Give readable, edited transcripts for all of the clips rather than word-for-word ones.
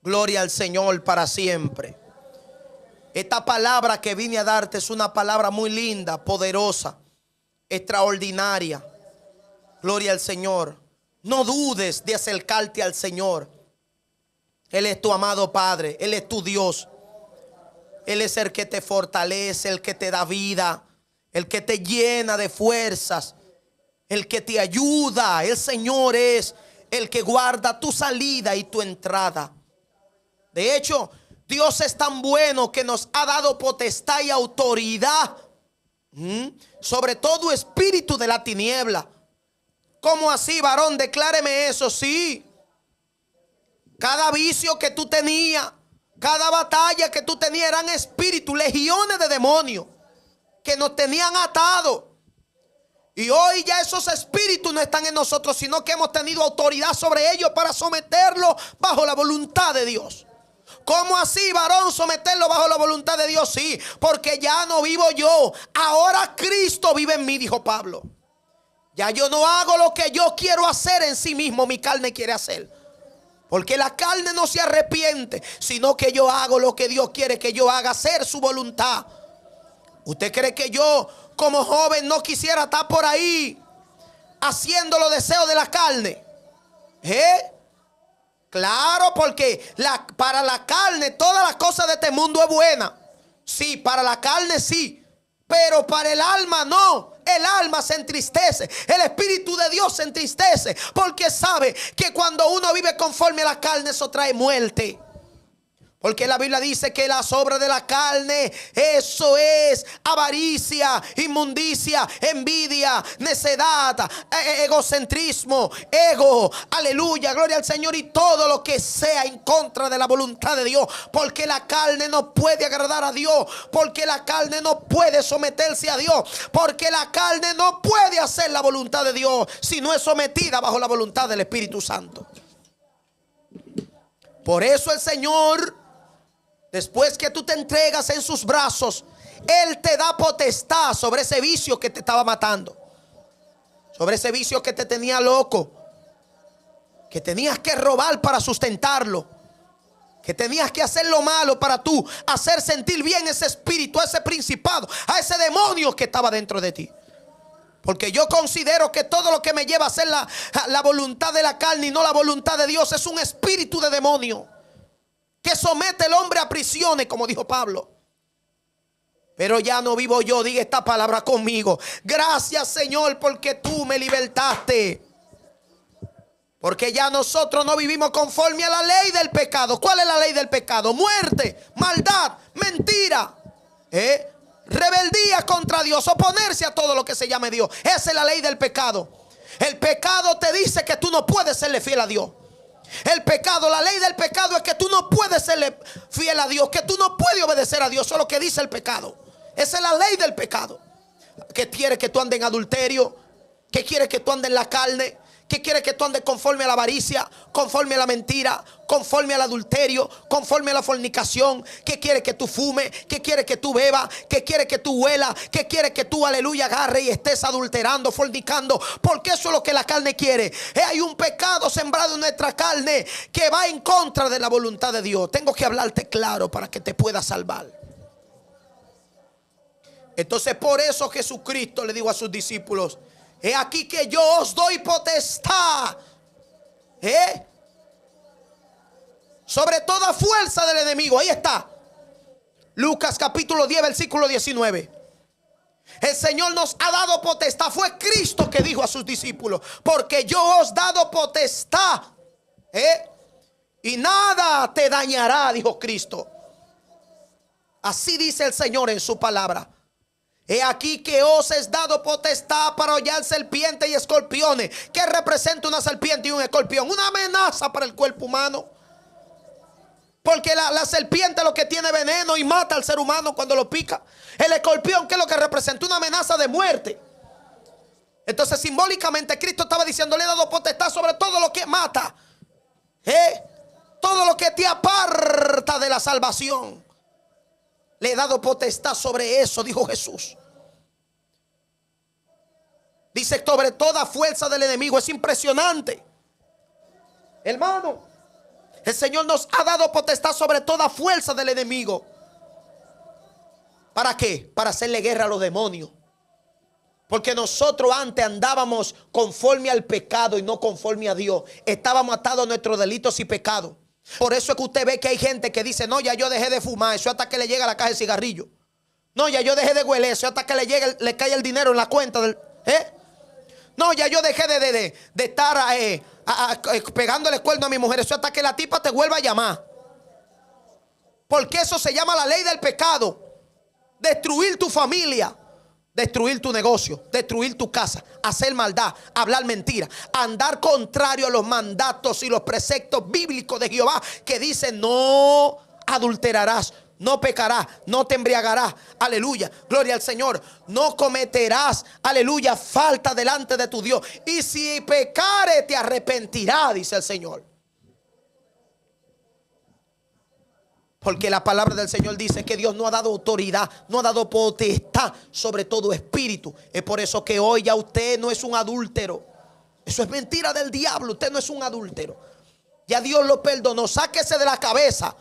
Gloria al Señor para siempre. Esta palabra que vine a darte es una palabra muy linda, poderosa, extraordinaria. Gloria al Señor. No dudes de acercarte al Señor. Él es tu amado Padre. Él es tu Dios. Él es el que te fortalece, el que te da vida, el que te llena de fuerzas, el que te ayuda. El Señor es el que guarda tu salida y tu entrada. De hecho, Dios es tan bueno que nos ha dado potestad y autoridad sobre todo espíritu de la tiniebla. ¿Cómo así, varón? Decláreme eso. Sí. Cada vicio que tú tenías, cada batalla que tú tenías, eran espíritus, legiones de demonios que nos tenían atados. Y hoy ya esos espíritus no están en nosotros, sino que hemos tenido autoridad sobre ellos para someterlos bajo la voluntad de Dios. ¿Cómo así, varón, someterlo bajo la voluntad de Dios? Sí, porque ya no vivo yo, ahora Cristo vive en mí, dijo Pablo. Ya yo no hago lo que yo quiero hacer en sí mismo, mi carne quiere hacer. Porque la carne no se arrepiente, sino que yo hago lo que Dios quiere que yo haga, hacer su voluntad. ¿Usted cree que yo como joven no quisiera estar por ahí haciendo los deseos de la carne? Claro, porque para la carne todas las cosas de este mundo es buena. Sí, para la carne sí, pero para el alma no. El alma se entristece, el Espíritu de Dios se entristece, porque sabe que cuando uno vive conforme a la carne, eso trae muerte. Porque la Biblia dice que las obras de la carne, eso es avaricia, inmundicia, envidia, necedad, egocentrismo, ego, aleluya, gloria al Señor, y todo lo que sea en contra de la voluntad de Dios. Porque la carne no puede agradar a Dios, porque la carne no puede someterse a Dios, porque la carne no puede hacer la voluntad de Dios si no es sometida bajo la voluntad del Espíritu Santo. Por eso el Señor, después que tú te entregas en sus brazos, Él te da potestad sobre ese vicio que te estaba matando, sobre ese vicio que te tenía loco, que tenías que robar para sustentarlo, que tenías que hacer lo malo para tú hacer sentir bien ese espíritu, a ese principado, a ese demonio que estaba dentro de ti. Porque yo considero que todo lo que me lleva a hacer la voluntad de la carne y no la voluntad de Dios es un espíritu de demonio que somete al hombre a prisiones, como dijo Pablo. Pero ya no vivo yo, diga esta palabra conmigo. Gracias, Señor, porque tú me libertaste. Porque ya nosotros no vivimos conforme a la ley del pecado. ¿Cuál es la ley del pecado? Muerte, maldad, mentira, rebeldía contra Dios, oponerse a todo lo que se llame Dios. Esa es la ley del pecado. El pecado te dice que tú no puedes serle fiel a Dios. El pecado, la ley del pecado es que tú no puedes serle fiel a Dios, que tú no puedes obedecer a Dios. Eso es lo que dice el pecado. Esa es la ley del pecado. ¿Qué quiere que tú andes en adulterio? ¿Qué quiere que tú andes en la carne? ¿Qué quiere que tú andes conforme a la avaricia, conforme a la mentira, conforme al adulterio, conforme a la fornicación? ¿Qué quiere que tú fumes? ¿Qué quiere que tú bebas? ¿Qué quiere que tú huelas? ¿Qué quiere que tú, aleluya, agarre y estés adulterando, fornicando? Porque eso es lo que la carne quiere. Hay un pecado sembrado en nuestra carne que va en contra de la voluntad de Dios. Tengo que hablarte claro para que te puedas salvar. Entonces por eso Jesucristo le dijo a sus discípulos: he aquí que yo os doy potestad sobre toda fuerza del enemigo. Ahí está. Lucas capítulo 10 versículo 19. El Señor nos ha dado potestad. Fue Cristo que dijo a sus discípulos: porque yo os he dado potestad, y nada te dañará, dijo Cristo. Así dice el Señor en su palabra. He aquí que os es dado potestad para hollar serpientes y escorpiones. ¿Qué representa una serpiente y un escorpión? Una amenaza para el cuerpo humano. Porque la serpiente lo que tiene veneno y mata al ser humano cuando lo pica. El escorpión, ¿qué es lo que representa? Una amenaza de muerte. Entonces simbólicamente Cristo estaba diciendo: le he dado potestad sobre todo lo que mata, todo lo que te aparta de la salvación. Le he dado potestad sobre eso, dijo Jesús. Dice sobre toda fuerza del enemigo. Es impresionante, hermano. El Señor nos ha dado potestad sobre toda fuerza del enemigo. ¿Para qué? Para hacerle guerra a los demonios. Porque nosotros antes andábamos conforme al pecado y no conforme a Dios. Estábamos atados a nuestros delitos y pecados. Por eso es que usted ve que hay gente que dice: no, ya yo dejé de fumar, eso hasta que le llega la caja de cigarrillo. No, ya yo dejé de hueler, eso hasta que le cae el dinero en la cuenta del, no, ya yo dejé de estar pegándole cuerno a mi mujer, eso hasta que la tipa te vuelva a llamar. Porque eso se llama la ley del pecado. Destruir tu familia, destruir tu negocio, destruir tu casa, hacer maldad, hablar mentira, andar contrario a los mandatos y los preceptos bíblicos de Jehová, que dicen: no adulterarás, no pecarás, no te embriagarás, aleluya, gloria al Señor, no cometerás, aleluya, falta delante de tu Dios, y si pecare te arrepentirás, dice el Señor. Porque la palabra del Señor dice que Dios no ha dado autoridad, no ha dado potestad sobre todo espíritu. Es por eso que hoy ya usted no es un adúltero. Eso es mentira del diablo. Usted no es un adúltero. Ya Dios lo perdonó. Sáquese de la cabeza.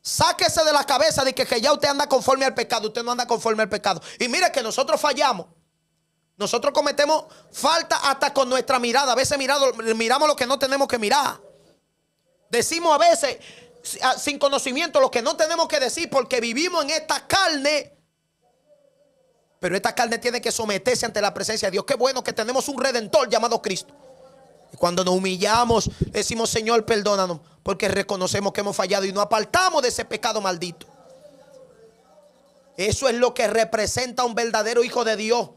Sáquese de la cabeza de que ya usted anda conforme al pecado. Usted no anda conforme al pecado. Y mire que nosotros fallamos. Nosotros cometemos falta hasta con nuestra mirada. A veces miramos lo que no tenemos que mirar. Decimos a veces sin conocimiento lo que no tenemos que decir, porque vivimos en esta carne. Pero esta carne tiene que someterse ante la presencia de Dios. Qué bueno que tenemos un redentor llamado Cristo. Y cuando nos humillamos, decimos: Señor, perdónanos, porque reconocemos que hemos fallado y nos apartamos de ese pecado maldito. Eso es lo que representa un verdadero hijo de Dios.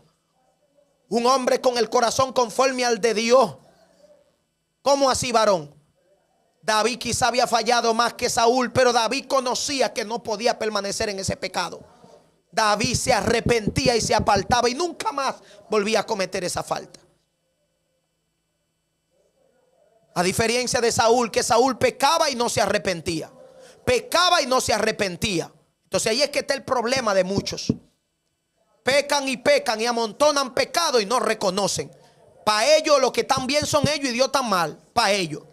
Un hombre con el corazón conforme al de Dios. ¿Cómo así, varón? David quizá había fallado más que Saúl, pero David conocía que no podía permanecer en ese pecado. David se arrepentía y se apartaba y nunca más volvía a cometer esa falta. A diferencia de Saúl, que Saúl pecaba y no se arrepentía. Pecaba y no se arrepentía. Entonces ahí es que está el problema de muchos. Pecan y amontonan pecado y no reconocen. Para ellos lo que están bien son ellos y Dios está mal. Para ellos.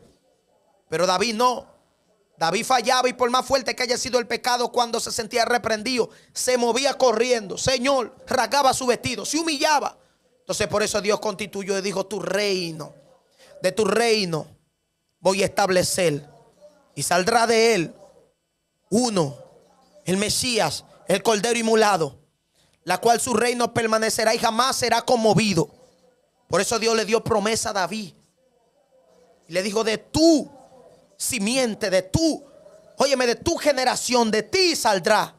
Pero David no. David fallaba y por más fuerte que haya sido el pecado, cuando se sentía reprendido, se movía corriendo. Señor, rasgaba su vestido, se humillaba. Entonces por eso Dios constituyó y dijo: tu reino, de tu reino voy a establecer. Y saldrá de él uno, el Mesías, el Cordero inmolado, la cual su reino permanecerá y jamás será conmovido. Por eso Dios le dio promesa a David. Y le dijo: de tu simiente, de tu generación, de ti saldrá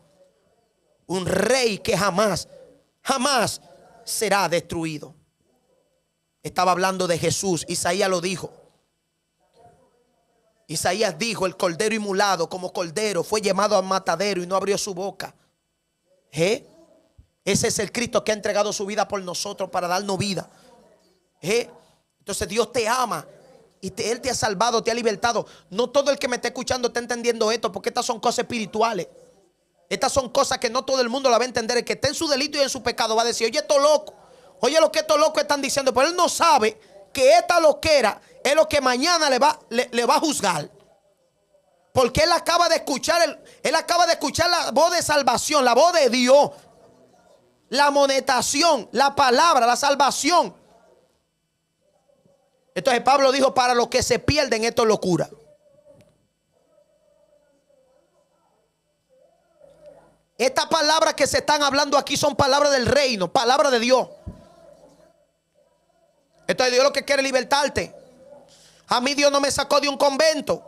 un rey que jamás será destruido. Estaba hablando de Jesús. Isaías lo dijo. Isaías dijo: el cordero inmolado como cordero fue llevado al matadero y no abrió su boca. Ese es el Cristo que ha entregado su vida por nosotros para darnos vida. Entonces Dios te ama. Y Él te ha salvado, te ha libertado. No todo el que me está escuchando está entendiendo esto, porque estas son cosas espirituales. Estas son cosas que no todo el mundo la va a entender. El que está en su delito y en su pecado va a decir: oye, esto loco. Oye, lo que estos locos están diciendo. Pero él no sabe que esta loquera es lo que mañana le va a juzgar. Porque él acaba de escuchar la voz de salvación, la voz de Dios, la amonestación, la palabra, la salvación. Entonces Pablo dijo: para los que se pierden, esto es locura. Estas palabras que se están hablando aquí son palabras del reino, palabras de Dios. Entonces Dios lo que quiere es libertarte. A mí Dios no me sacó de un convento.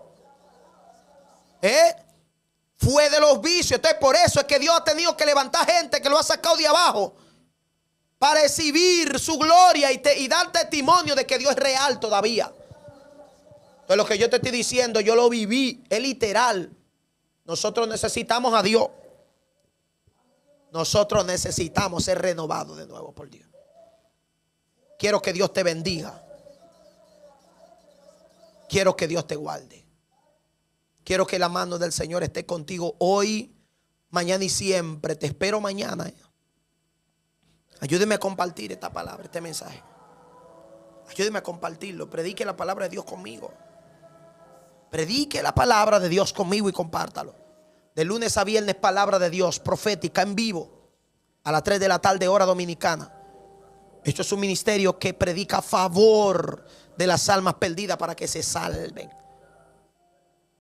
Fue de los vicios. Entonces por eso es que Dios ha tenido que levantar gente que lo ha sacado de abajo, para exhibir su gloria y dar testimonio de que Dios es real todavía. Entonces lo que yo te estoy diciendo, yo lo viví, es literal. Nosotros necesitamos a Dios. Nosotros necesitamos ser renovados de nuevo por Dios. Quiero que Dios te bendiga. Quiero que Dios te guarde. Quiero que la mano del Señor esté contigo hoy, mañana y siempre. Te espero mañana. Ayúdeme a compartir esta palabra, este mensaje. Ayúdeme a compartirlo. Predique la palabra de Dios conmigo. Predique la palabra de Dios conmigo y compártalo. De lunes a viernes, palabra de Dios profética en vivo a las 3 de la tarde, hora dominicana. Esto es un ministerio que predica a favor de las almas perdidas para que se salven.